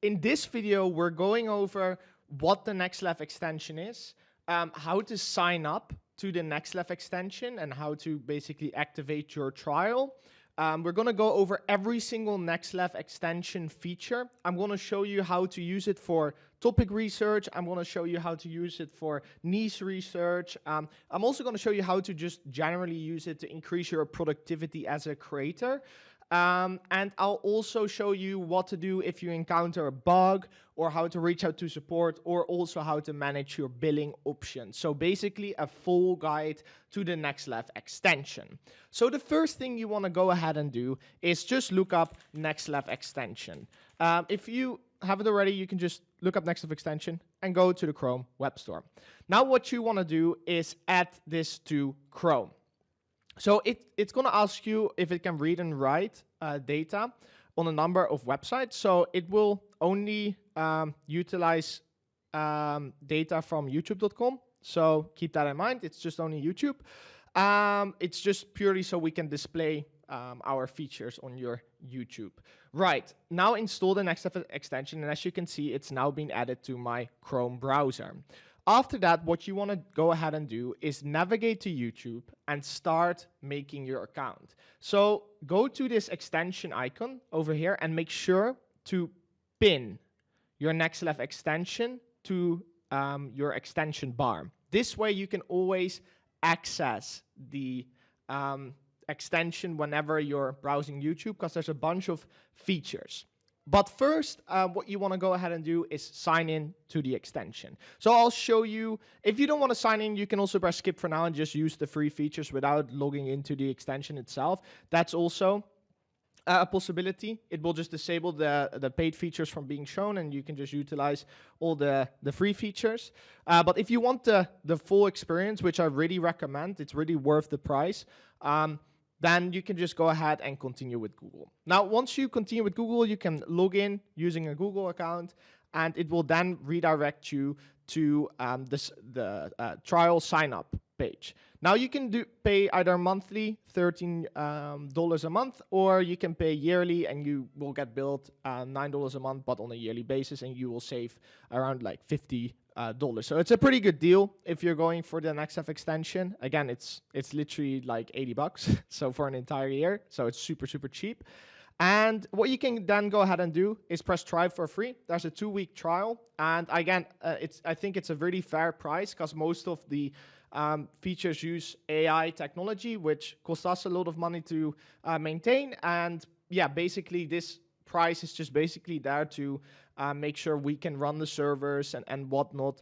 In this video, we're going over what the Nexlev extension is, how to sign up to the Nexlev extension, and how to basically activate your trial. We're going to go over every single Nexlev extension feature. I'm going to show you how to use it for topic research. I'm going to show you how to use it for niche research. I'm also going to show you how to just generally use it to increase your productivity as a creator. And I'll also show you what to do if you encounter a bug, or how to reach out to support, or also how to manage your billing options. So basically a full guide to the Nexlev extension. So the first thing you want to go ahead and do is just look up Nexlev extension. If you haven't already, you can just look up Nexlev extension and go to the Chrome Web Store. Now what you want to do is add this to Chrome. So it's going to ask you if it can read and write data on a number of websites. So it will only utilize data from youtube.com. So keep that in mind. It's just only YouTube. It's just purely so we can display our features on your YouTube. Right, now install the Nexlev extension, and as you can see, it's now been added to my Chrome browser. After that, what you want to go ahead and do is navigate to YouTube and start making your account. So go to this extension icon over here and make sure to pin your Nexlev extension to your extension bar. This way you can always access the extension whenever you're browsing YouTube, because there's a bunch of features. But first, what you want to go ahead and do is sign in to the extension. So I'll show you. If you don't want to sign in, you can also press skip for now and just use the free features without logging into the extension itself. That's also a possibility. It will just disable the paid features from being shown, and you can just utilize all the free features. But if you want the full experience, which I really recommend, it's really worth the price, then you can just go ahead and continue with Google. Now, once you continue with Google, you can log in using a Google account, and it will then redirect you to the trial sign-up page. Now, you can pay either monthly, $13 a month, or you can pay yearly, and you will get billed $9 a month, but on a yearly basis, and you will save around like $50. So it's a pretty good deal if you're going for the Nexlev extension. Again, it's literally like $80, so for an entire year. So it's super, super cheap. And what you can then go ahead and do is press try for free. There's a 2-week trial. And again, I think it's a really fair price, because most of the features use AI technology, which costs us a lot of money to maintain. And yeah, basically this price is just basically there to make sure we can run the servers and whatnot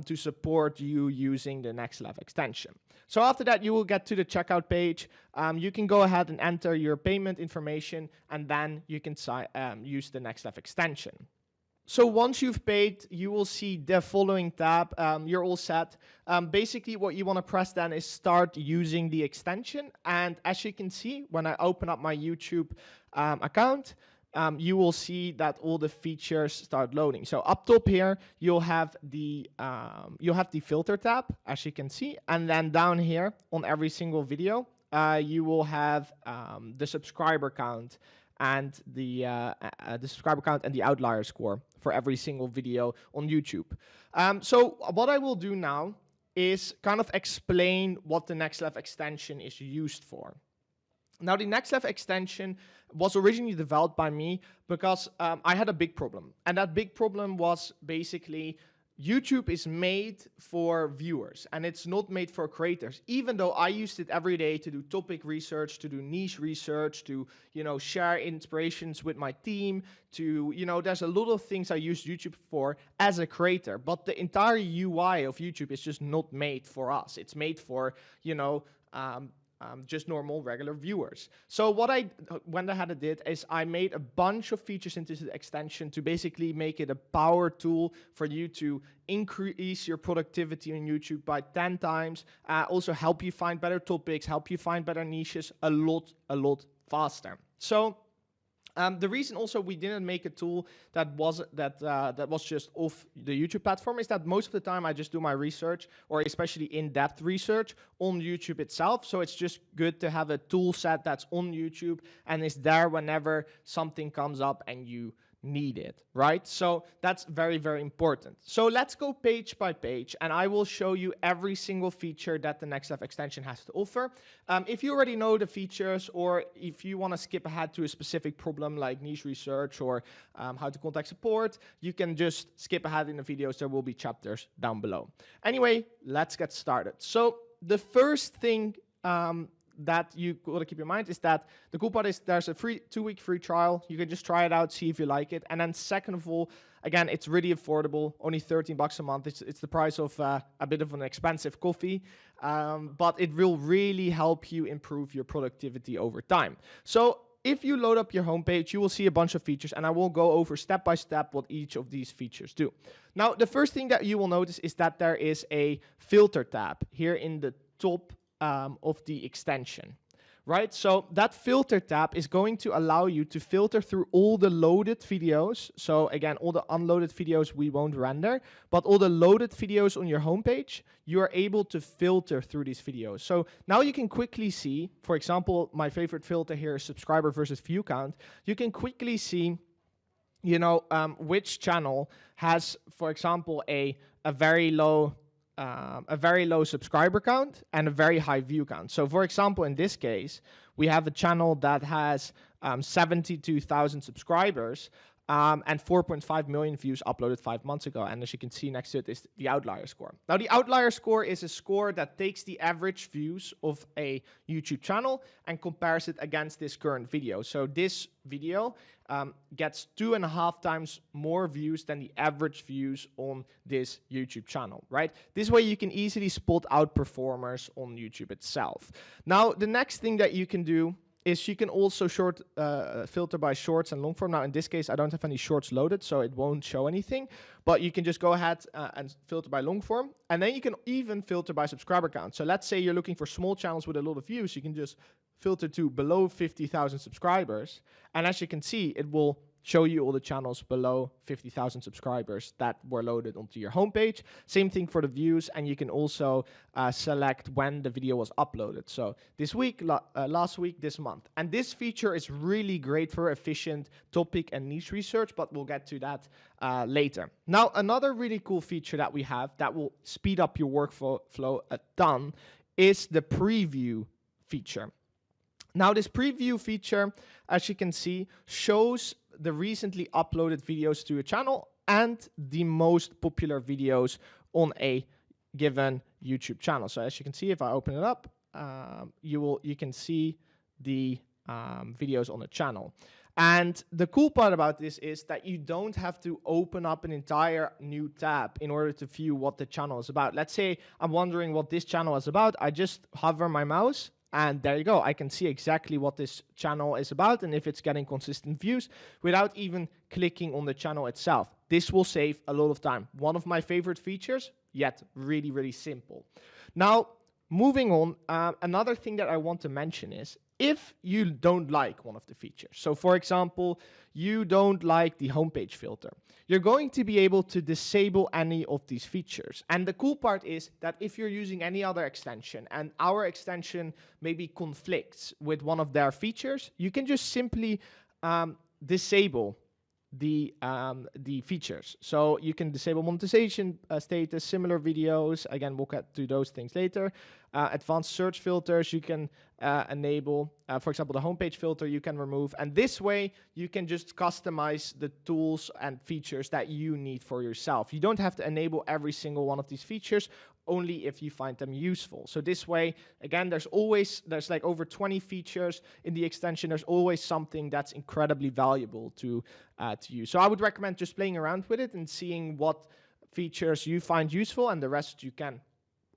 to support you using the Nexlev extension. So after that, you will get to the checkout page. You can go ahead and enter your payment information, and then you can use the Nexlev extension. So once you've paid, you will see the following tab. You're all set. Basically, what you want to press then is start using the extension. And as you can see, when I open up my YouTube account, you will see that all the features start loading. So up top here, you'll have the filter tab, as you can see, and then down here on every single video, you will have the subscriber count and the subscriber count and the Outlier score for every single video on YouTube. So what I will do now is kind of explain what the Nexlev extension is used for. Now, the Nexlev extension was originally developed by me because I had a big problem. And that big problem was basically YouTube is made for viewers, and it's not made for creators. Even though I used it every day to do topic research, to do niche research, to share inspirations with my team, to there's a lot of things I use YouTube for as a creator. But the entire UI of YouTube is just not made for us. It's made for just normal, regular viewers. So what I went ahead and did is I made a bunch of features into the extension to basically make it a power tool for you to increase your productivity on YouTube by 10 times, also help you find better topics, help you find better niches a lot faster. So the reason also we didn't make a tool that was just off the YouTube platform is that most of the time I just do my research, or especially in-depth research, on YouTube itself. So it's just good to have a tool set that's on YouTube and is there whenever something comes up and you need it, right? So that's very, very important. So let's go page by page, and I will show you every single feature that the Nexlev extension has to offer. If you already know the features, or if you want to skip ahead to a specific problem like niche research or how to contact support, you can just skip ahead in the videos. There will be chapters down below. Anyway, let's get started. So the first thing that you got to keep in mind is that the cool part is there's a free 2-week free trial. You can just try it out, see if you like it. And then second of all, again, it's really affordable, only 13 bucks a month. It's the price of a bit of an expensive coffee, but it will really help you improve your productivity over time. So if you load up your homepage, you will see a bunch of features, and I will go over step by step what each of these features do. Now, the first thing that you will notice is that there is a filter tab here in the top of the extension, right? So that filter tab is going to allow you to filter through all the loaded videos. So again, all the unloaded videos we won't render, but all the loaded videos on your homepage, you are able to filter through these videos. So now you can quickly see, for example, my favorite filter here is subscriber versus view count. You can quickly see, you know, which channel has, for example, a very low subscriber count and a very high view count. So for example, in this case, we have a channel that has 72,000 subscribers and 4.5 million views uploaded 5 months ago. And as you can see next to it is the Outlier score. Now the Outlier score is a score that takes the average views of a YouTube channel and compares it against this current video. So this video gets 2.5 times more views than the average views on this YouTube channel, right? This way you can easily spot out performers on YouTube itself. Now, the next thing that you can do is you can also filter by shorts and long form. Now, in this case, I don't have any shorts loaded, so it won't show anything. But you can just go ahead and filter by long form. And then you can even filter by subscriber count. So let's say you're looking for small channels with a lot of views. You can just filter to below 50,000 subscribers. And as you can see, it will show you all the channels below 50,000 subscribers that were loaded onto your homepage. Same thing for the views, and you can also select when the video was uploaded. So this week, last week, this month. And this feature is really great for efficient topic and niche research, but we'll get to that later. Now, another really cool feature that we have that will speed up your workflow a ton is the preview feature. Now, this preview feature, as you can see, shows the recently uploaded videos to a channel and the most popular videos on a given YouTube channel. So as you can see, if I open it up, you can see the videos on the channel. And the cool part about this is that you don't have to open up an entire new tab in order to view what the channel is about. Let's say I'm wondering what this channel is about. I just hover my mouse, and there you go. I can see exactly what this channel is about and if it's getting consistent views without even clicking on the channel itself. This will save a lot of time. One of my favorite features, yet really, really simple. Now, moving on, another thing that I want to mention is if you don't like one of the features. So for example, you don't like the homepage filter. You're going to be able to disable any of these features. And the cool part is that if you're using any other extension and our extension maybe conflicts with one of their features, you can just simply disable the features. So you can disable monetization status, similar videos. Again, we'll get to those things later. Advanced search filters you can enable. For example, the homepage filter you can remove. And this way, you can just customize the tools and features that you need for yourself. You don't have to enable every single one of these features, only if you find them useful. So this way, again, there's like over 20 features in the extension. There's always something that's incredibly valuable to you. So I would recommend just playing around with it and seeing what features you find useful, and the rest you can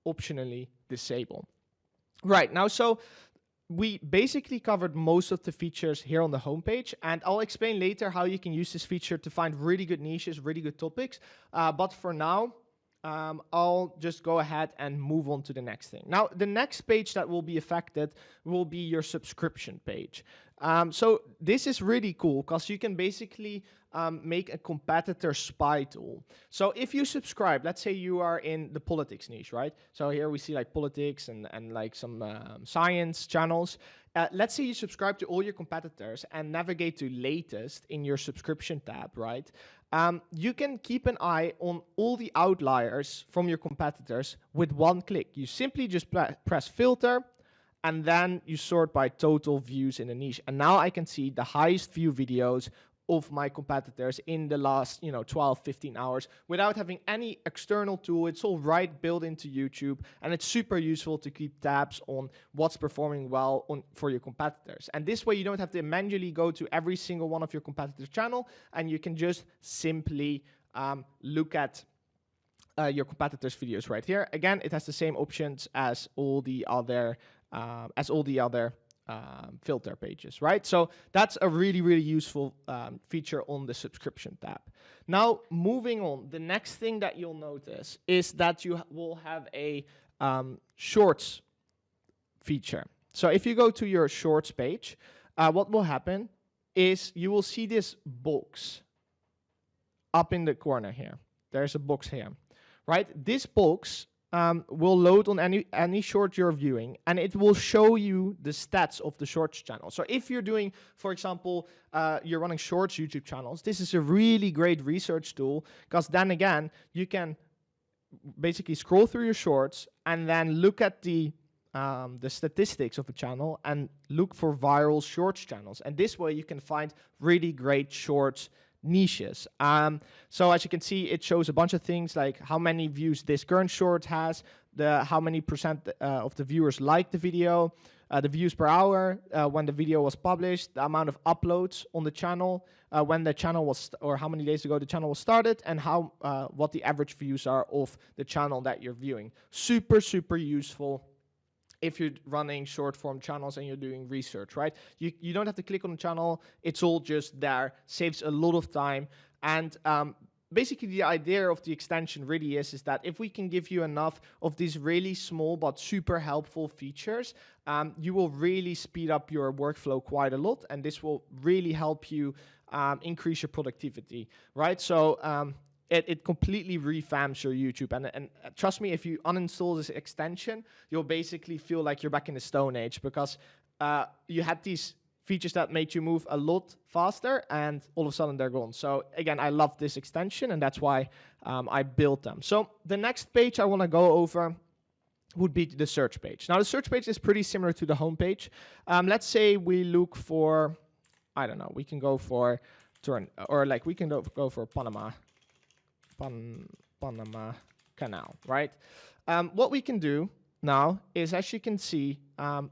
optionally disable. Right, now, so we basically covered most of the features here on the homepage, and I'll explain later how you can use this feature to find really good niches, really good topics. But for now, I'll just go ahead and move on to the next thing. Now, the next page that will be affected will be your subscription page. So this is really cool because you can basically make a competitor spy tool. So if you subscribe, let's say you are in the politics niche, right? So here we see like politics and like some science channels. Let's say you subscribe to all your competitors and navigate to latest in your subscription tab, right? You can keep an eye on all the outliers from your competitors with one click. You simply just press filter, and then you sort by total views in a niche. And now I can see the highest view videos of my competitors in the last 12, 15 hours without having any external tool. It's all right built into YouTube, and it's super useful to keep tabs on what's performing well for your competitors. And this way you don't have to manually go to every single one of your competitors' channel, and you can just simply look at your competitors' videos right here. Again, it has the same options as all the other filter pages, right? So that's a really, really useful feature on the subscription tab. Now, moving on, the next thing that you'll notice is that you will have a shorts feature. So if you go to your shorts page, what will happen is you will see this box up in the corner here. There's a box here, right? This box will load on any short you're viewing, and it will show you the stats of the shorts channel. So if you're doing, for example, you're running shorts YouTube channels, this is a really great research tool, because then again, you can basically scroll through your shorts and then look at the statistics of a channel and look for viral shorts channels. And this way you can find really great shorts niches. So as you can see, it shows a bunch of things like how many views this current short has, how many percent of the viewers like the video, the views per hour when the video was published, the amount of uploads on the channel, when the channel was, or how many days ago the channel was started, and how what the average views are of the channel that you're viewing. Super, super useful if you're running short form channels and you're doing research, right? You don't have to click on the channel. It's all just there. Saves a lot of time. And basically the idea of the extension really is that if we can give you enough of these really small but super helpful features, you will really speed up your workflow quite a lot. And this will really help you increase your productivity, right? So it completely revamps your YouTube. And trust me, if you uninstall this extension, you'll basically feel like you're back in the Stone Age, because you had these features that made you move a lot faster, and all of a sudden they're gone. So again, I love this extension, and that's why I built them. So the next page I want to go over would be the search page. Now, the search page is pretty similar to the home page. Let's say we look for, I don't know, we can go for we can go for Panama Canal, right? What we can do now is, as you can see,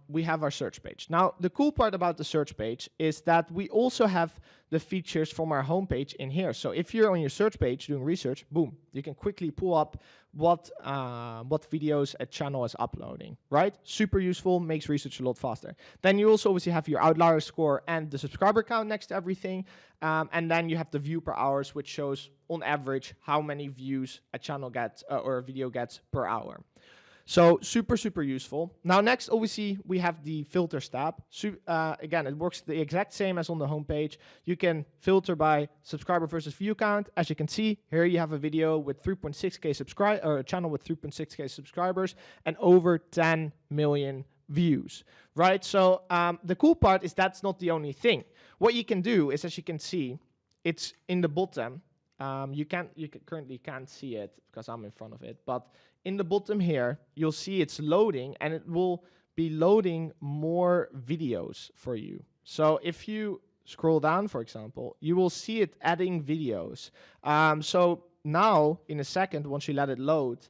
we have our search page. Now, the cool part about the search page is that we also have the features from our homepage in here. So if you're on your search page doing research, boom, you can quickly pull up what videos a channel is uploading, right? Super useful, makes research a lot faster. Then you also obviously have your outlier score and the subscriber count next to everything. And then you have the view per hours, which shows on average how many views a channel gets or a video gets per hour. So super, super useful. Now, next, obviously, we have the filters tab. Again, it works the exact same as on the homepage. You can filter by subscriber versus view count. As you can see, here you have a video with 3.6K subscribers, or a channel with 3.6K subscribers and over 10 million views, right? So the cool part is that's not the only thing. What you can do is, as you can see, it's in the bottom. You currently can't see it because I'm in front of it, but in the bottom here, you'll see it's loading, and it will be loading more videos for you. So if you scroll down, for example, you will see it adding videos. So now, in a second, once you let it load,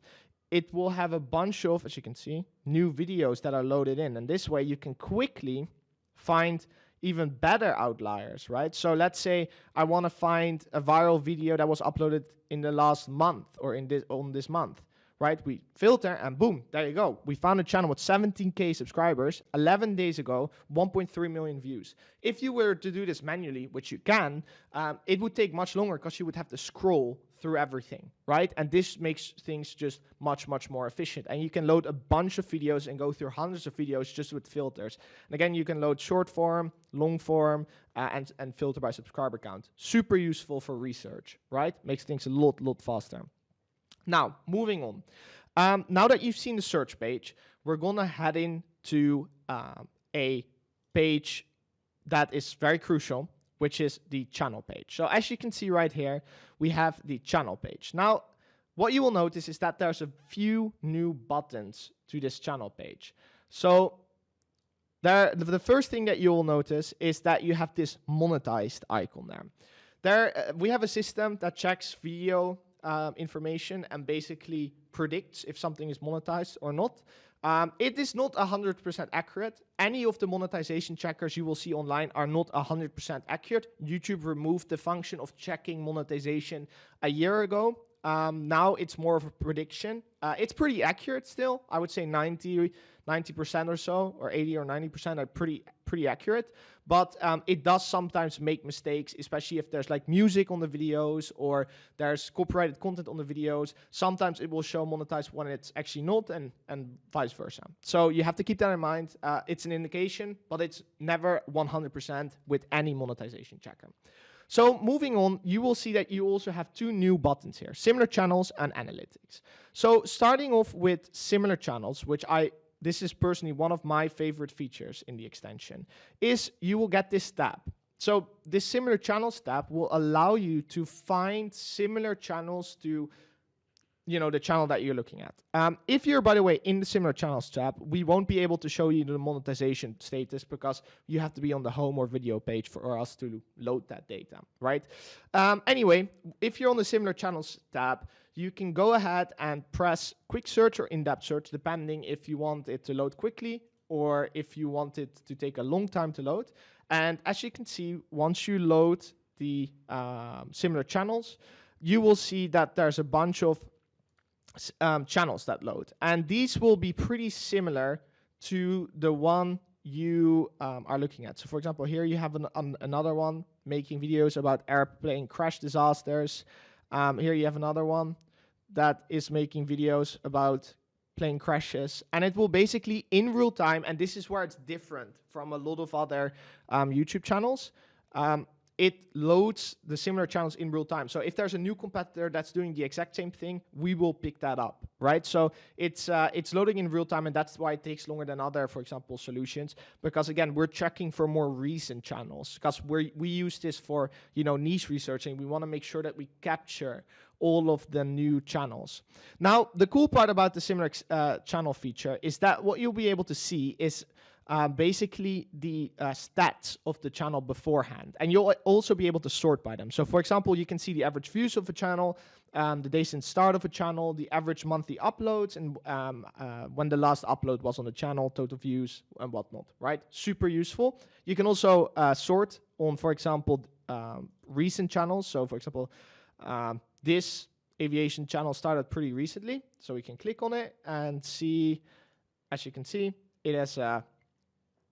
it will have a bunch of, as you can see, new videos that are loaded in. And this way, you can quickly find even better outliers, right? So let's say I want to find a viral video that was uploaded in the last month or on this month, right? We filter and boom, there you go. We found a channel with 17K subscribers 11 days ago, 1.3 million views. If you were to do this manually, which you can, it would take much longer because you would have to scroll through everything, right? And this makes things just much, much more efficient. And you can load a bunch of videos and go through hundreds of videos just with filters. And again, you can load short form, long form, and filter by subscriber count. Super useful for research, right? Makes things a lot faster. Now, moving on. Now that you've seen the search page, we're gonna head into a page that is very crucial, which is the channel page. So as you can see right here, we have the channel page. Now, what you will notice is that there's a few new buttons to this channel page. So the first thing that you will notice is that you have this monetized icon there. We have a system that checks video information and basically predicts if something is monetized or not. It is not 100% accurate. Any of the monetization checkers you will see online are not 100% accurate. YouTube removed the function of checking monetization a year ago. Now it's more of a prediction. It's pretty accurate still. I would say 90% or so, or 80 or 90% are pretty accurate. But it does sometimes make mistakes, especially if there's like music on the videos or there's copyrighted content on the videos. Sometimes it will show monetized when it's actually not, and vice versa. So you have to keep that in mind. It's an indication, but it's never 100% with any monetization checker. So moving on, you will see that you also have two new buttons here, similar channels and analytics. So starting off with similar channels, which this is personally one of my favorite features in the extension, is you will get this tab. So this similar channels tab will allow you to find similar channels to the channel that you're looking at. If you're, by the way, in the similar channels tab, we won't be able to show you the monetization status because you have to be on the home or video page for us to load that data, right? Anyway, if you're on the similar channels tab, you can go ahead and press quick search or in-depth search, depending if you want it to load quickly or if you want it to take a long time to load. And as you can see, once you load the similar channels, you will see that there's a bunch of channels that load, and these will be pretty similar to the one you are looking at. So for example, here you have another one making videos about airplane crash disasters. Here you have another one that is making videos about plane crashes, and it will basically in real time, and this is where it's different from a lot of other YouTube channels, it loads the similar channels in real time. So if there's a new competitor that's doing the exact same thing, we will pick that up, right? So it's loading in real time, and that's why it takes longer than other, for example, solutions. Because again, we're checking for more recent channels because we use this for niche researching. We want to make sure that we capture all of the new channels. Now, the cool part about the similar channel feature is that what you'll be able to see is basically the stats of the channel beforehand, and you'll also be able to sort by them. So for example, you can see the average views of a channel, the day since start of a channel, the average monthly uploads, and when the last upload was on the channel, total views and whatnot, right? Super useful. You can also sort on, for example, recent channels. So for example, this aviation channel started pretty recently, so we can click on it and see, as you can see, it has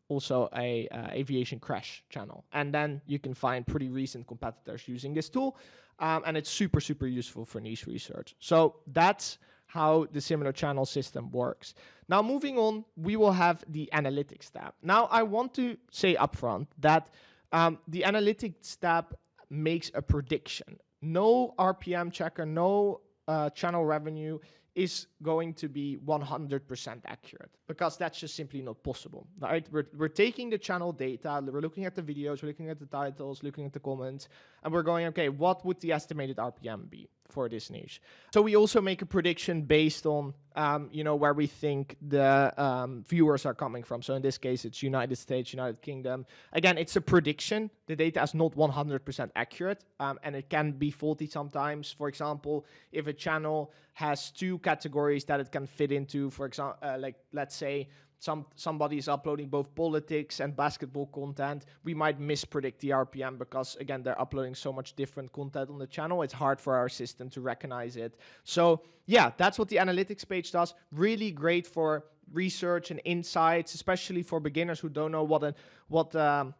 also a aviation crash channel, and then you can find pretty recent competitors using this tool, and it's super useful for niche research. So that's how the similar channel system works. Now moving on, we will have the analytics tab. Now I want to say upfront that the analytics tab makes a prediction. No RPM checker, no channel revenue is going to be 100% accurate because that's just simply not possible, right? We're taking the channel data, we're looking at the videos, we're looking at the titles, looking at the comments, and we're going, okay, what would the estimated RPM be for this niche? So we also make a prediction based on, where we think the viewers are coming from. So in this case, it's United States, United Kingdom. Again, it's a prediction. The data is not 100% accurate, and it can be faulty sometimes. For example, if a channel has two categories that it can fit into, for example, like let's say somebody is uploading both politics and basketball content, we might mispredict the RPM because, again, they're uploading so much different content on the channel. It's hard for our system to recognize it. So yeah, that's what the analytics page does. Really great for research and insights, especially for beginners who don't know what an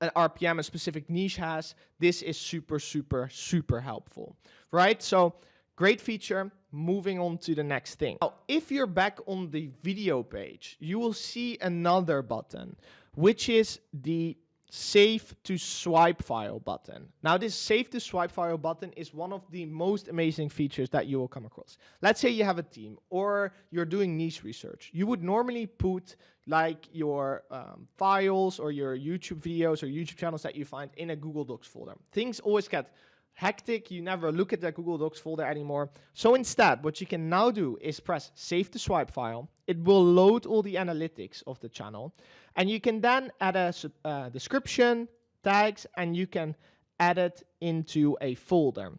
RPM, a specific niche has. This is super, super, super helpful, right? So great feature. Moving on to the next thing. Now, if you're back on the video page, you will see another button, which is the Save to Swipe File button. Now, this Save to Swipe File button is one of the most amazing features that you will come across. Let's say you have a team or you're doing niche research. You would normally put like your files or your YouTube videos or YouTube channels that you find in a Google Docs folder. Things always get hectic. You never look at the Google Docs folder anymore. So instead, what you can now do is press Save to Swipe File. It will load all the analytics of the channel. And you can then add a description, tags, and you can add it into a folder.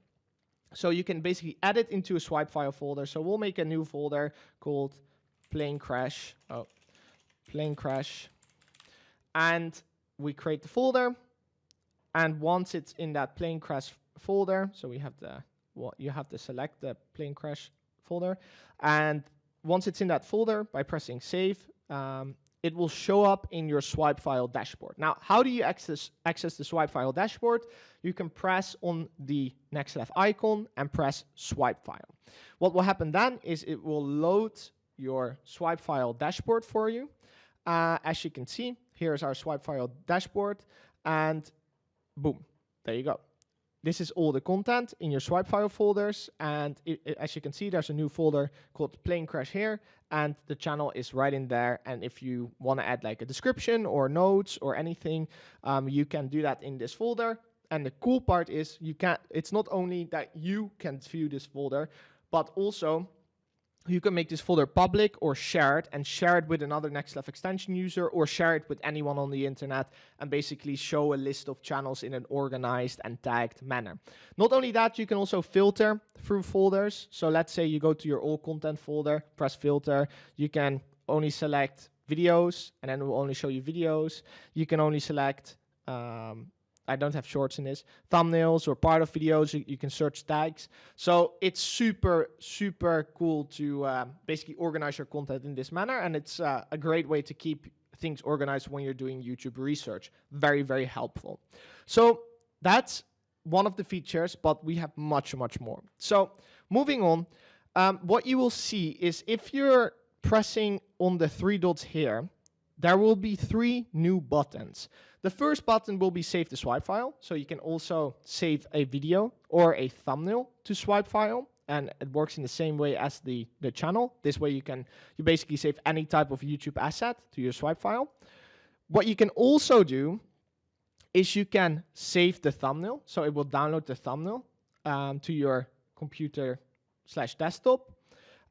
So you can basically add it into a swipe file folder. So we'll make a new folder called Plane Crash. Plane Crash. And we create the folder. And once it's in that Plane Crash folder, so we have you have to select the Plane Crash folder, and once it's in that folder, by pressing save, it will show up in your swipe file dashboard. Now, how do you access the swipe file dashboard? You can press on the Nexlev icon and press swipe file. What will happen then is it will load your swipe file dashboard for you. As you can see, here's our swipe file dashboard, and boom, there you go. This is all the content in your swipe file folders, and as you can see, there's a new folder called Plane Crash here, and the channel is right in there. And if you want to add like a description or notes or anything, you can do that in this folder. And the cool part is it's not only that you can view this folder, but also you can make this folder public or share it, and share it with another Nexlev extension user, or share it with anyone on the internet, and basically show a list of channels in an organized and tagged manner. Not only that, you can also filter through folders. So let's say you go to your all content folder, press filter. You can only select videos, and then it will only show you videos. You can only select I don't have shorts in this, thumbnails or part of videos. You can search tags. So it's super, super cool to basically organize your content in this manner. And it's a great way to keep things organized when you're doing YouTube research. Very, very helpful. So that's one of the features, but we have much, much more. So moving on, what you will see is if you're pressing on the three dots here, there will be three new buttons. The first button will be Save to Swipe File. So you can also save a video or a thumbnail to swipe file. And it works in the same way as the channel. This way you basically save any type of YouTube asset to your swipe file. What you can also do is you can save the thumbnail. So it will download the thumbnail to your computer/desktop.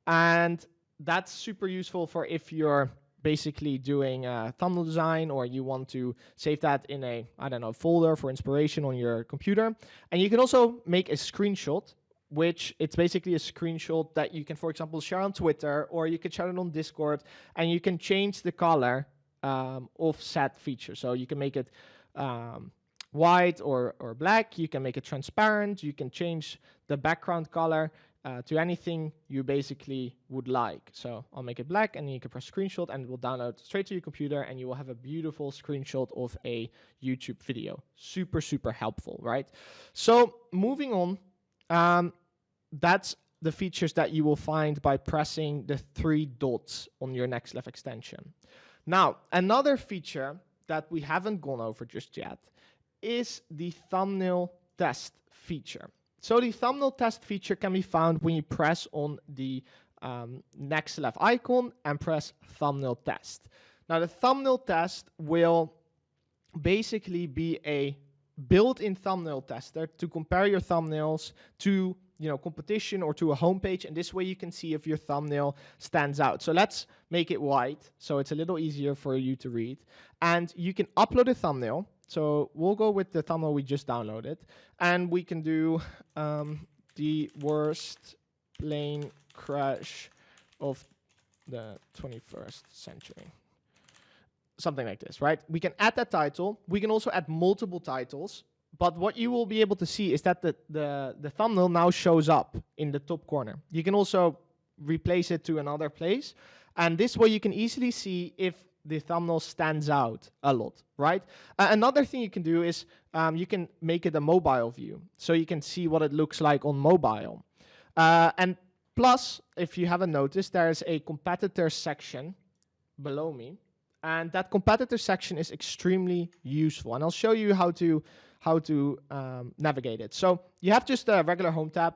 And that's super useful for if you're basically doing thumbnail design, or you want to save that in a, folder for inspiration on your computer. And you can also make a screenshot, which it's basically a screenshot that you can, for example, share on Twitter, or you can share it on Discord, and you can change the color of said feature. So you can make it white or black. You can make it transparent. You can change the background color to anything you basically would like. So I'll make it black, and then you can press screenshot, and it will download straight to your computer, and you will have a beautiful screenshot of a YouTube video. Super, super helpful, right? So moving on, that's the features that you will find by pressing the three dots on your Nexlev extension. Now, another feature that we haven't gone over just yet is the thumbnail test feature. So the thumbnail test feature can be found when you press on the Nexlev icon and press thumbnail test. Now the thumbnail test will basically be a built-in thumbnail tester to compare your thumbnails to competition or to a homepage, and this way you can see if your thumbnail stands out. So let's make it white so it's a little easier for you to read, and you can upload a thumbnail. So we'll go with the thumbnail we just downloaded, and we can do the worst plane crash of the 21st century. Something like this, right? We can add that title. We can also add multiple titles. But what you will be able to see is that the thumbnail now shows up in the top corner. You can also replace it to another place. And this way you can easily see if the thumbnail stands out a lot, right? Another thing you can do is you can make it a mobile view. So you can see what it looks like on mobile. And plus, if you haven't noticed, there's a competitor section below me. And that competitor section is extremely useful. And I'll show you how to navigate it. So you have just a regular home tab,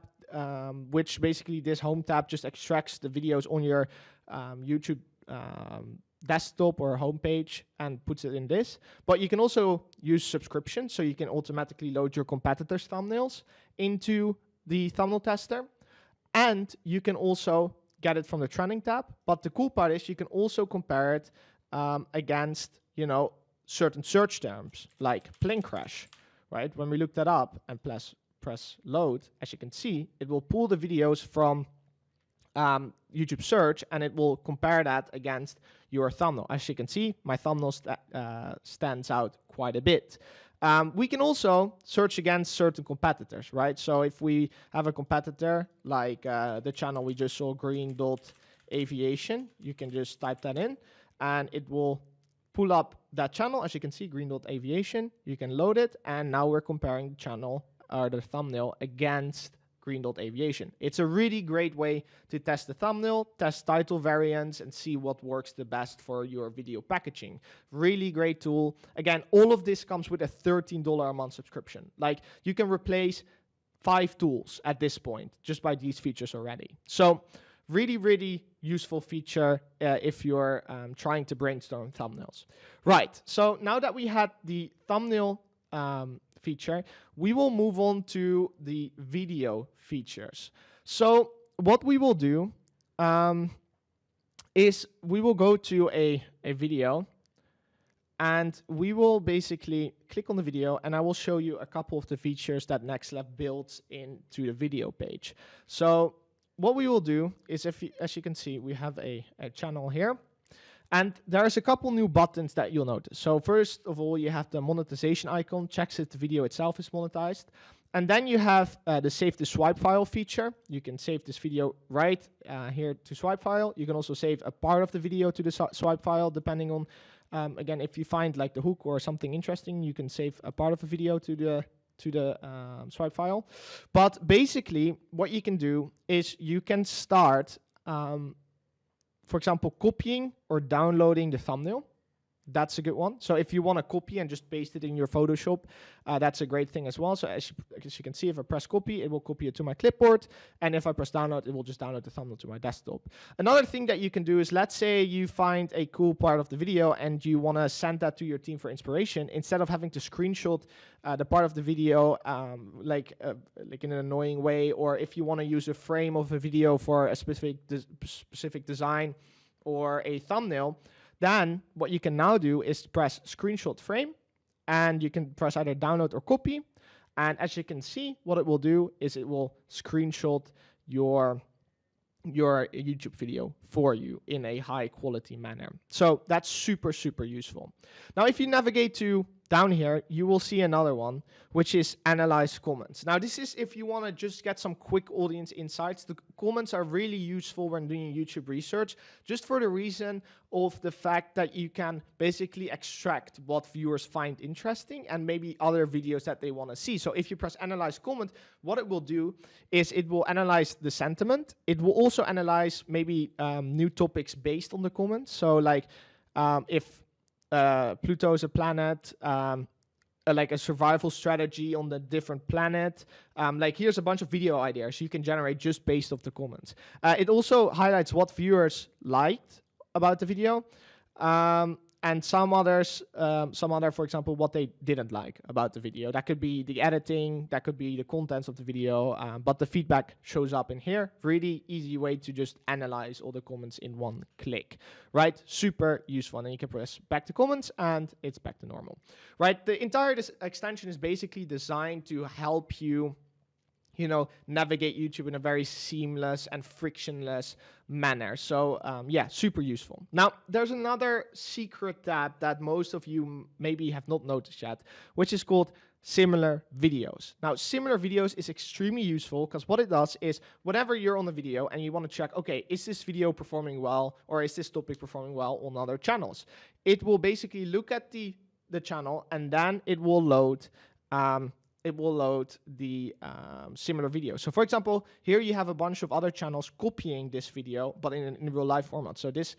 which basically this home tab just extracts the videos on your YouTube desktop or homepage and puts it in this. But you can also use subscription, so you can automatically load your competitors' thumbnails into the thumbnail tester. And you can also get it from the trending tab. But the cool part is you can also compare it against, certain search terms like plane crash, right? When we look that up and press load, as you can see, it will pull the videos from YouTube search and it will compare that against your thumbnail. As you can see, my thumbnail stands out quite a bit. We can also search against certain competitors, right? So if we have a competitor like the channel we just saw, Green Dot Aviation, you can just type that in and it will pull up that channel. As you can see, Green Dot Aviation, you can load it, and now we're comparing the channel or the thumbnail against Green Dot Aviation. It's a really great way to test the thumbnail, test title variants, and see what works the best for your video packaging. Really great tool. Again, all of this comes with a $13 a month subscription. Like, you can replace 5 tools at this point just by these features already. So really, really useful feature if you're trying to brainstorm thumbnails. Right, so now that we had the thumbnail feature, we will move on to the video features. So what we will do is we will go to a video and we will basically click on the video, and I will show you a couple of the features that Nexlev builds into the video page. So what we will do is, as you can see, we have a channel here. And there's a couple new buttons that you'll notice. So first of all, you have the monetization icon, checks if the video itself is monetized. And then you have the save to swipe file feature. You can save this video right here to swipe file. You can also save a part of the video to the swipe file, depending on, again, if you find like the hook or something interesting, you can save a part of the video to the swipe file. But basically, what you can do is you can start, for example, copying or downloading the thumbnail. That's a good one. So if you want to copy and just paste it in your Photoshop, that's a great thing as well. So as you can see, if I press copy, it will copy it to my clipboard. And if I press download, it will just download the thumbnail to my desktop. Another thing that you can do is, let's say you find a cool part of the video and you want to send that to your team for inspiration. Instead of having to screenshot the part of the video like in an annoying way, or if you want to use a frame of a video for a specific design or a thumbnail, then what you can now do is press screenshot frame, and you can press either download or copy. And as you can see, what it will do is it will screenshot your YouTube video for you in a high quality manner. So that's super, super useful. Now, if you navigate to down here, you will see another one, which is analyze comments. Now, this is if you want to just get some quick audience insights. The comments are really useful when doing YouTube research, just for the reason of the fact that you can basically extract what viewers find interesting and maybe other videos that they want to see. So if you press analyze comment, what it will do is it will analyze the sentiment. It will also analyze maybe new topics based on the comments. So like if Pluto is a planet, like a survival strategy on the different planet. Like here's a bunch of video ideas you can generate just based off the comments. It also highlights what viewers liked about the video, and some other, for example, what they didn't like about the video. That could be the editing, that could be the contents of the video, but the feedback shows up in here. Really easy way to just analyze all the comments in one click, right? Super useful. And then you can press back to comments and it's back to normal, right? The entire extension is basically designed to help you navigate YouTube in a very seamless and frictionless manner. So yeah, super useful. Now, there's another secret tab that most of you maybe have not noticed yet, which is called similar videos. Now, similar videos is extremely useful because what it does is whenever you're on a video and you want to check, okay, is this video performing well or is this topic performing well on other channels? It will basically look at the channel and then it will load the similar video. So for example, here you have a bunch of other channels copying this video, but in real life format. So this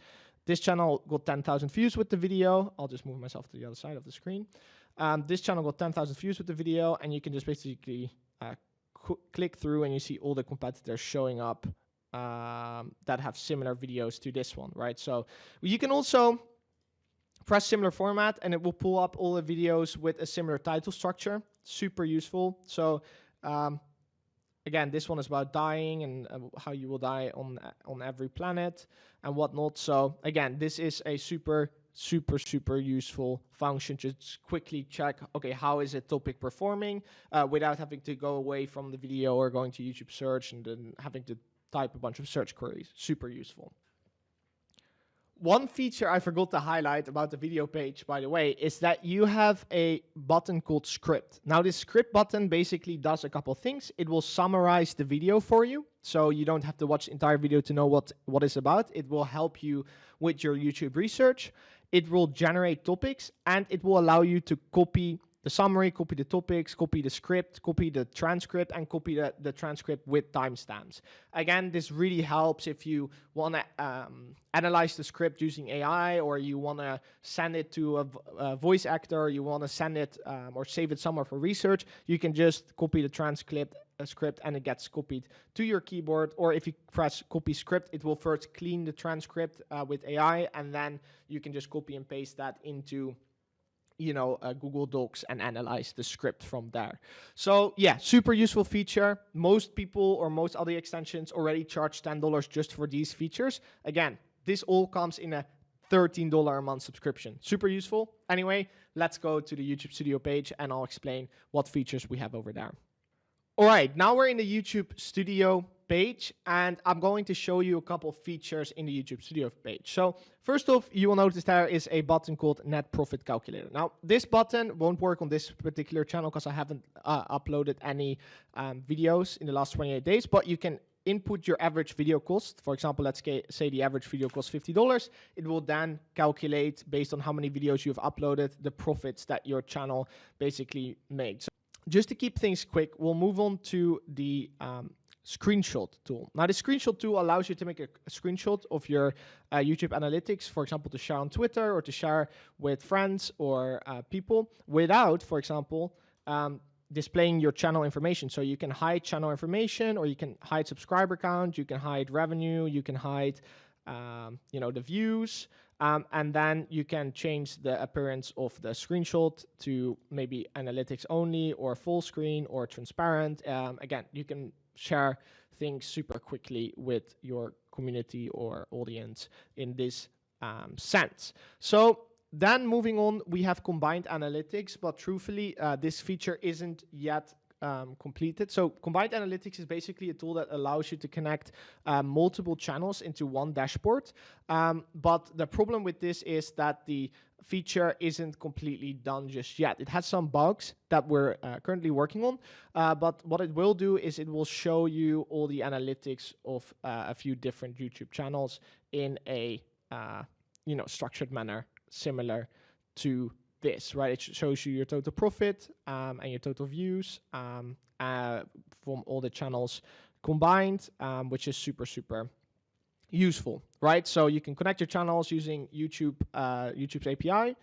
channel got 10,000 views with the video. I'll just move myself to the other side of the screen. This channel got 10,000 views with the video, and you can just basically click through and you see all the competitors showing up that have similar videos to this one, right? So you can also press similar format and it will pull up all the videos with a similar title structure. Super useful. So again, this one is about dying and how you will die on every planet and whatnot. So again, this is a super useful function. Just quickly check, okay, how is a topic performing without having to go away from the video or going to YouTube search and then having to type a bunch of search queries. Super useful. One feature I forgot to highlight about the video page, by the way, is that you have a button called script. Now, this script button basically does a couple things. It will summarize the video for you, so you don't have to watch the entire video to know what it's about. It will help you with your YouTube research. It will generate topics, and it will allow you to copy the summary, copy the topics, copy the script, copy the transcript, and copy the transcript with timestamps. Again, this really helps if you want to analyze the script using AI, or you want to send it to a voice actor, or you want to send it or save it somewhere for research. You can just copy the transcript script and it gets copied to your keyboard. Or if you press copy script, it will first clean the transcript with AI, and then you can just copy and paste that into Google Docs and analyze the script from there. So yeah, super useful feature. Most people or most other extensions already charge $10 just for these features. Again, this all comes in a $13 a month subscription. Super useful. Anyway, let's go to the YouTube Studio page and I'll explain what features we have over there. All right, now we're in the YouTube Studio page, and I'm going to show you a couple of features in the YouTube Studio page. So first off, you will notice there is a button called Net Profit Calculator. Now, this button won't work on this particular channel because I haven't uploaded any videos in the last 28 days, but you can input your average video cost. For example, let's say the average video costs $50. It will then calculate, based on how many videos you've uploaded, the profits that your channel basically makes. Just to keep things quick, we'll move on to the screenshot tool. Now, the screenshot tool allows you to make a screenshot of your YouTube analytics, for example, to share on Twitter or to share with friends or people without, for example, displaying your channel information. So you can hide channel information, or you can hide subscriber count, you can hide revenue, you can hide the views, and then you can change the appearance of the screenshot to maybe analytics only, or full screen, or transparent. Again, you can share things super quickly with your community or audience in this sense. So then moving on, we have combined analytics, but truthfully, this feature isn't yet completed. So combined analytics is basically a tool that allows you to connect multiple channels into one dashboard. But the problem with this is that the feature isn't completely done just yet. It has some bugs that we're currently working on. But what it will do is it will show you all the analytics of a few different YouTube channels in a structured manner, similar to this, right? It shows you your total profit and your total views from all the channels combined, which is super useful, right? So you can connect your channels using YouTube's API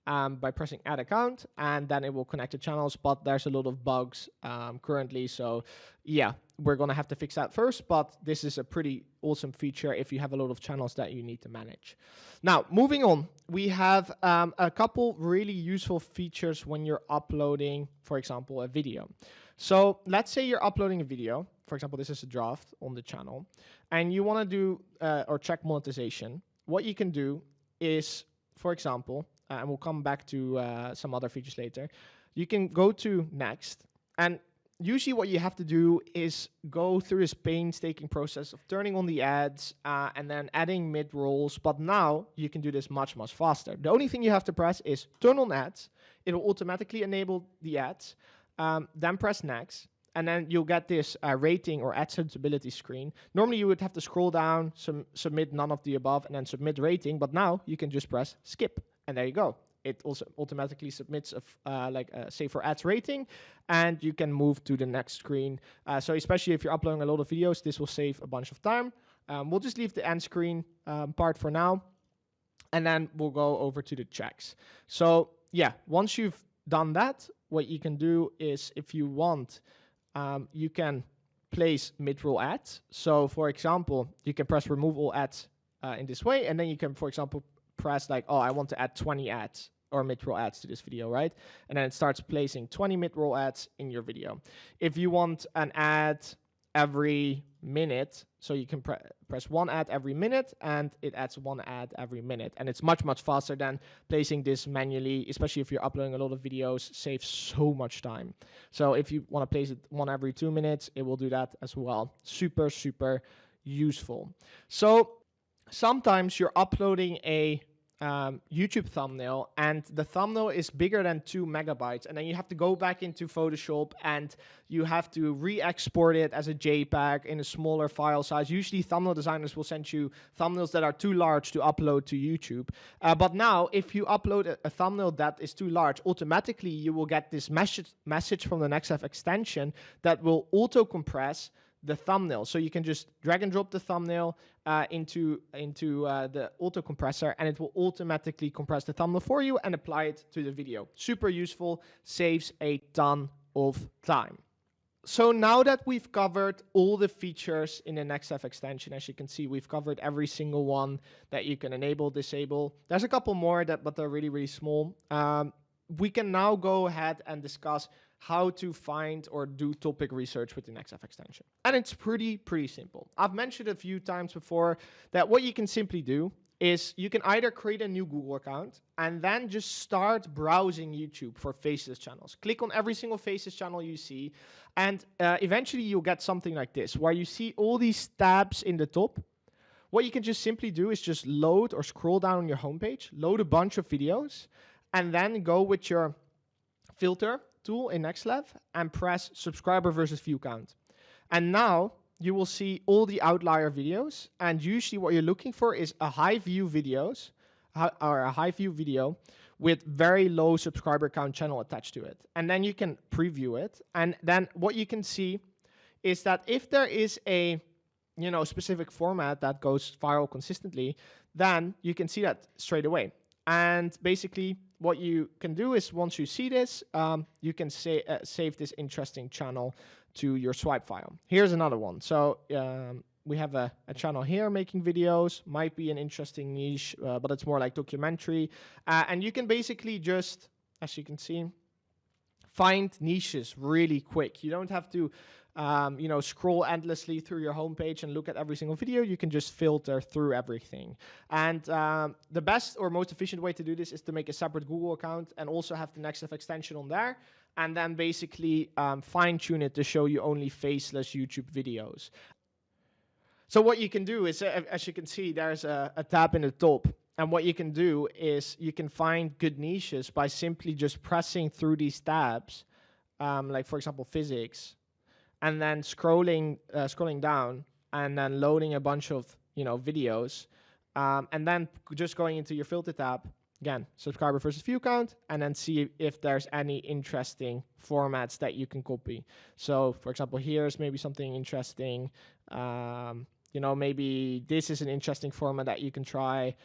by pressing add account, and then it will connect the channels, but there's a lot of bugs currently. So yeah, we're gonna have to fix that first, but this is a pretty awesome feature if you have a lot of channels that you need to manage. Now, moving on, we have a couple really useful features when you're uploading, for example, a video. So let's say you're uploading a video. For example, this is a draft on the channel, and you wanna do or check monetization. What you can do is, for example, and we'll come back to some other features later, you can go to next, and usually what you have to do is go through this painstaking process of turning on the ads and then adding mid-rolls. But now you can do this much, much faster. The only thing you have to press is turn on ads. It will automatically enable the ads. Then press next. And then you'll get this rating or ad suitability screen. Normally you would have to scroll down, submit none of the above, and then submit rating. But now you can just press skip. And there you go. It also automatically submits a say for ads rating, and you can move to the next screen. So especially if you're uploading a lot of videos, this will save a bunch of time. We'll just leave the end screen part for now, and then we'll go over to the checks. So yeah, once you've done that, what you can do is, if you want, you can place mid-roll ads. So for example, you can press remove all ads in this way, and then you can, for example, press like, oh, I want to add 20 ads or mid-roll ads to this video, right? And then it starts placing 20 mid-roll ads in your video. If you want an ad every minute, so you can press one ad every minute, and it adds one ad every minute. And it's much, much faster than placing this manually, especially if you're uploading a lot of videos, saves so much time. So if you want to place it one every 2 minutes, it will do that as well. Super, super useful. So sometimes you're uploading a YouTube thumbnail, and the thumbnail is bigger than 2 megabytes, and then you have to go back into Photoshop and you have to re-export it as a JPEG in a smaller file size. Usually thumbnail designers will send you thumbnails that are too large to upload to YouTube. But now, if you upload a thumbnail that is too large, automatically you will get this message from the Nexlev extension that will auto-compress the thumbnail. So you can just drag and drop the thumbnail into the auto compressor, and it will automatically compress the thumbnail for you and apply it to the video. Super useful, saves a ton of time. So now that we've covered all the features in the Nexlev extension, as you can see, we've covered every single one that you can enable, disable. There's a couple more, but they're really, really small. We can now go ahead and discuss how to find or do topic research with the Nexlev extension. And it's pretty simple. I've mentioned a few times before that what you can simply do is you can either create a new Google account and then just start browsing YouTube for Faceless channels. Click on every single Faceless channel you see, and eventually you'll get something like this, where you see all these tabs in the top. What you can just simply do is just load or scroll down on your homepage, load a bunch of videos, and then go with your filter tool in Nexlev and press subscriber versus view count. And now you will see all the outlier videos, and usually what you're looking for is a high view videos or a high view video with very low subscriber count channel attached to it. And then you can preview it, and then what you can see is that if there is a specific format that goes viral consistently, then you can see that straight away. And basically what you can do is, once you see this, you can save this interesting channel to your swipe file. Here's another one. So we have a channel here making videos, might be an interesting niche, but it's more like documentary. And you can basically just, as you can see, find niches really quick. You don't have to scroll endlessly through your homepage and look at every single video. You can just filter through everything. And the best or most efficient way to do this is to make a separate Google account and also have the Nexlev extension on there, and then basically fine-tune it to show you only faceless YouTube videos. So what you can do is, as you can see, there's a tab in the top. And what you can do is you can find good niches by simply just pressing through these tabs, like for example physics, and then scrolling down and then loading a bunch of videos, and then just going into your filter tab again, subscriber versus view count, and then see if there's any interesting formats that you can copy. So for example, here's maybe something interesting. Maybe this is an interesting format that you can try.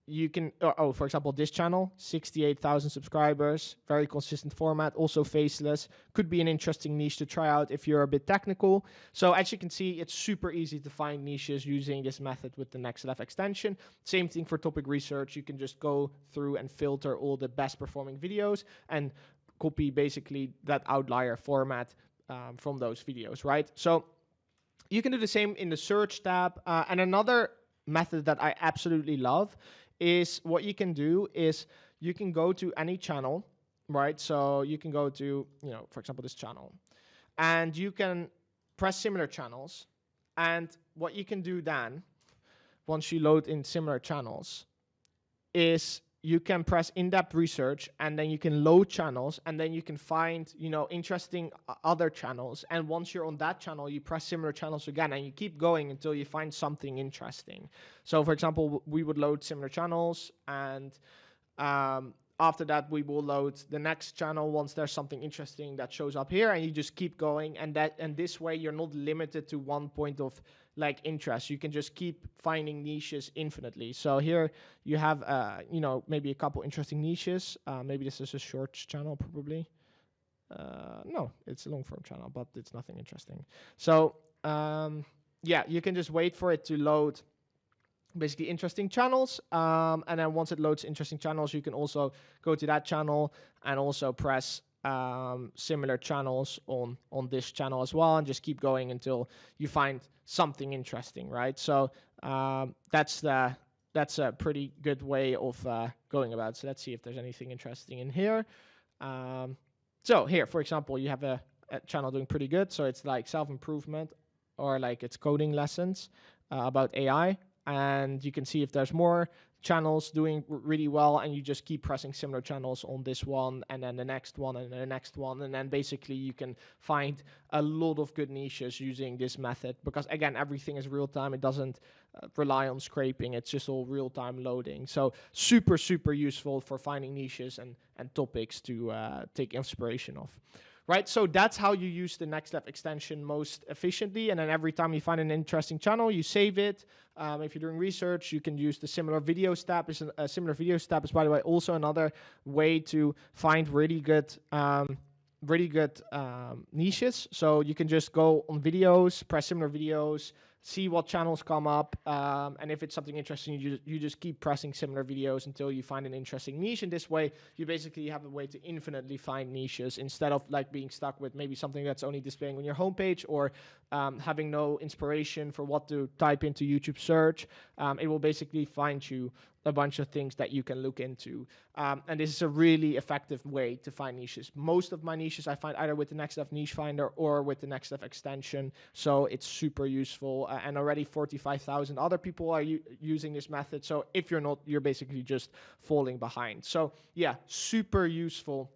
You can, for example, this channel, 68,000 subscribers, very consistent format, also faceless, could be an interesting niche to try out if you're a bit technical. So as you can see, it's super easy to find niches using this method with the Nexlev extension. Same thing for topic research. You can just go through and filter all the best performing videos and copy basically that outlier format from those videos, right? So you can do the same in the search tab. And another method that I absolutely love is what you can do is you can go to any channel right? So you can go to, for example, this channel, and you can press similar channels. And what you can do then, once you load in similar channels, is you can press in-depth research, and then you can load channels, and then you can find, interesting other channels. And once you're on that channel, you press similar channels again, and you keep going until you find something interesting. So for example, we would load similar channels, and after that, we will load the next channel once there's something interesting that shows up here, and you just keep going. And this way, you're not limited to one point of interest. You can just keep finding niches infinitely. So here you have, maybe a couple interesting niches. Maybe this is a shorts channel, probably. No, it's a long form channel, but it's nothing interesting. So yeah, you can just wait for it to load basically interesting channels, and then once it loads interesting channels, you can also go to that channel and also press similar channels on this channel as well, and just keep going until you find something interesting, right? So that's a pretty good way of going about it. So let's see if there's anything interesting in here. So here, for example, you have a channel doing pretty good. So it's like self-improvement, or like it's coding lessons about AI. And you can see if there's more channels doing really well, and you just keep pressing similar channels on this one, and then the next one, and the next one. And then basically you can find a lot of good niches using this method, because again, everything is real time. It doesn't rely on scraping. It's just all real time loading. So super, super useful for finding niches and topics to take inspiration of. Right, so that's how you use the Nexlev extension most efficiently. And then every time you find an interesting channel, you save it. If you're doing research, you can use the similar videos tab. Similar videos tab is, by the way, also another way to find really good niches. So you can just go on videos, press similar videos, see what channels come up, and if it's something interesting, you just keep pressing similar videos until you find an interesting niche. And this way, you basically have a way to infinitely find niches, instead of being stuck with maybe something that's only displaying on your homepage, or having no inspiration for what to type into YouTube search. It will basically find you a bunch of things that you can look into. And this is a really effective way to find niches. Most of my niches I find either with the Nexlev Niche Finder or with the Nexlev extension. So it's super useful. And already 45,000 other people are using this method. So if you're not, you're basically just falling behind. So yeah, super useful.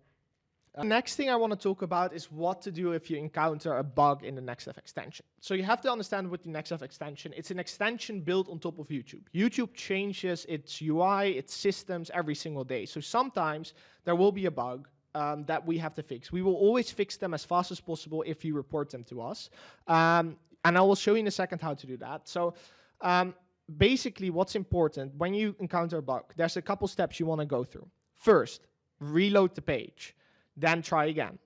The next thing I want to talk about is what to do if you encounter a bug in the Nexlev extension. So you have to understand with the Nexlev extension, it's an extension built on top of YouTube. YouTube changes its UI, its systems every single day. So sometimes there will be a bug that we have to fix. We will always fix them as fast as possible if you report them to us. And I will show you in a second how to do that. So basically what's important when you encounter a bug, there's a couple steps you want to go through. First, reload the page. Then try again.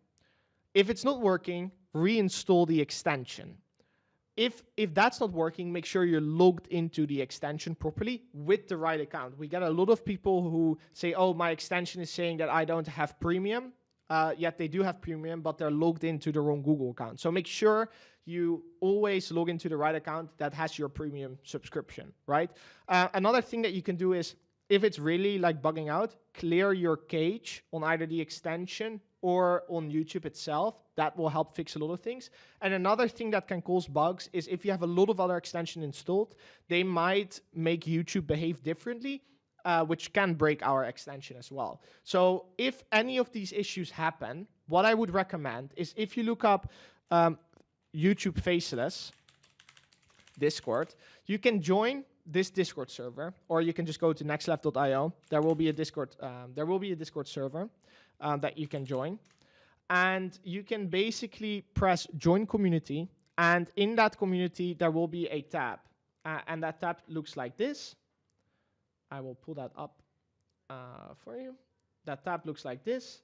If it's not working, reinstall the extension. If that's not working, make sure you're logged into the extension properly with the right account. We get a lot of people who say, oh, my extension is saying that I don't have premium. Yet they do have premium, but they're logged into the wrong Google account. So make sure you always log into the right account that has your premium subscription, right? Another thing that you can do is, if it's really bugging out, clear your cache on either the extension or on YouTube itself. That will help fix a lot of things. And another thing that can cause bugs is if you have a lot of other extensions installed, they might make YouTube behave differently, which can break our extension as well. So if any of these issues happen, what I would recommend is if you look up YouTube Faceless Discord, you can join this Discord server, or you can just go to nexlev.io. There will be a Discord. Server that you can join, and you can basically press Join Community. And in that community, there will be a tab, and that tab looks like this. I will pull that up for you. That tab looks like this,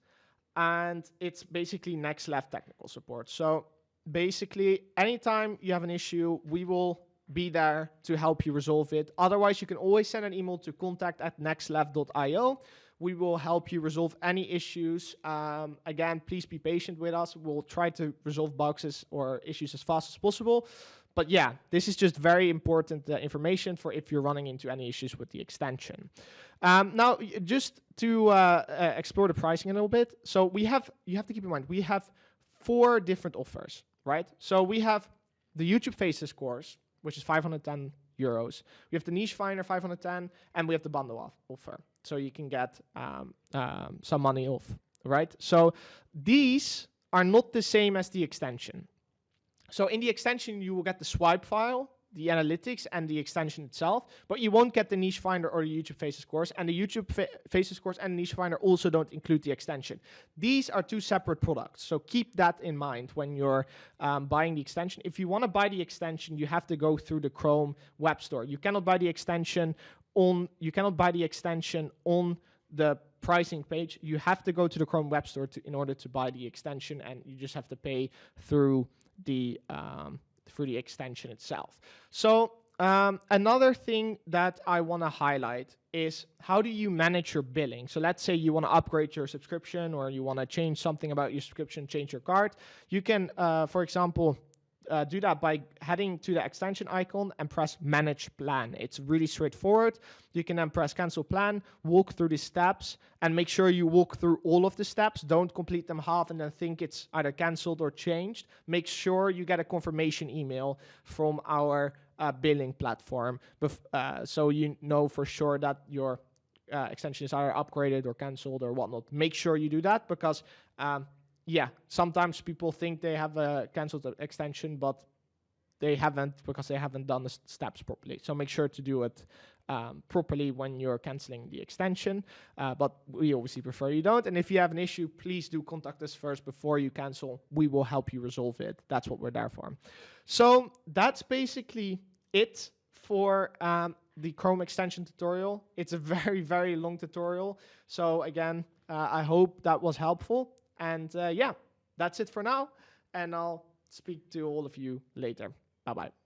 and it's basically Nexlev technical support. So basically, anytime you have an issue, we will be there to help you resolve it. Otherwise, you can always send an email to contact@nexlev.io. We will help you resolve any issues. Again, please be patient with us. We'll try to resolve bugs or issues as fast as possible. But yeah, this is just very important information for if you're running into any issues with the extension. Now, just to explore the pricing a little bit. So you have to keep in mind, we have 4 different offers, right? So we have the YouTube Faceless course, which is 510 euros. We have the Niche Finder 510, and we have the bundle offer. So you can get some money off, right? So these are not the same as the extension. So in the extension, you will get the swipe file, the analytics, and the extension itself, but you won't get the Niche Finder or the YouTube Faceless course, and the YouTube Faceless course and Niche Finder also don't include the extension. These are 2 separate products, so keep that in mind when you're buying the extension. If you want to buy the extension, you have to go through the Chrome Web Store. You cannot buy the extension on the pricing page. You have to go to the Chrome Web Store in order to buy the extension, and you just have to pay through the extension itself. So another thing that I want to highlight is, how do you manage your billing? So let's say you want to upgrade your subscription, or you want to change something about your subscription, change your card. You can, for example, do that by heading to the extension icon and press Manage Plan. It's really straightforward. You can then press Cancel Plan, walk through the steps, and make sure you walk through all of the steps. Don't complete them half and then think it's either canceled or changed. Make sure you get a confirmation email from our billing platform, so you know for sure that your extension is either upgraded or canceled or whatnot. Make sure you do that, because yeah, sometimes people think they have a canceled extension, but they haven't, because they haven't done the steps properly. So make sure to do it properly when you're canceling the extension. But we obviously prefer you don't. And if you have an issue, please do contact us first before you cancel. We will help you resolve it. That's what we're there for. So that's basically it for the Chrome extension tutorial. It's a very, very long tutorial. So again, I hope that was helpful. And yeah, that's it for now. And I'll speak to all of you later. Bye-bye.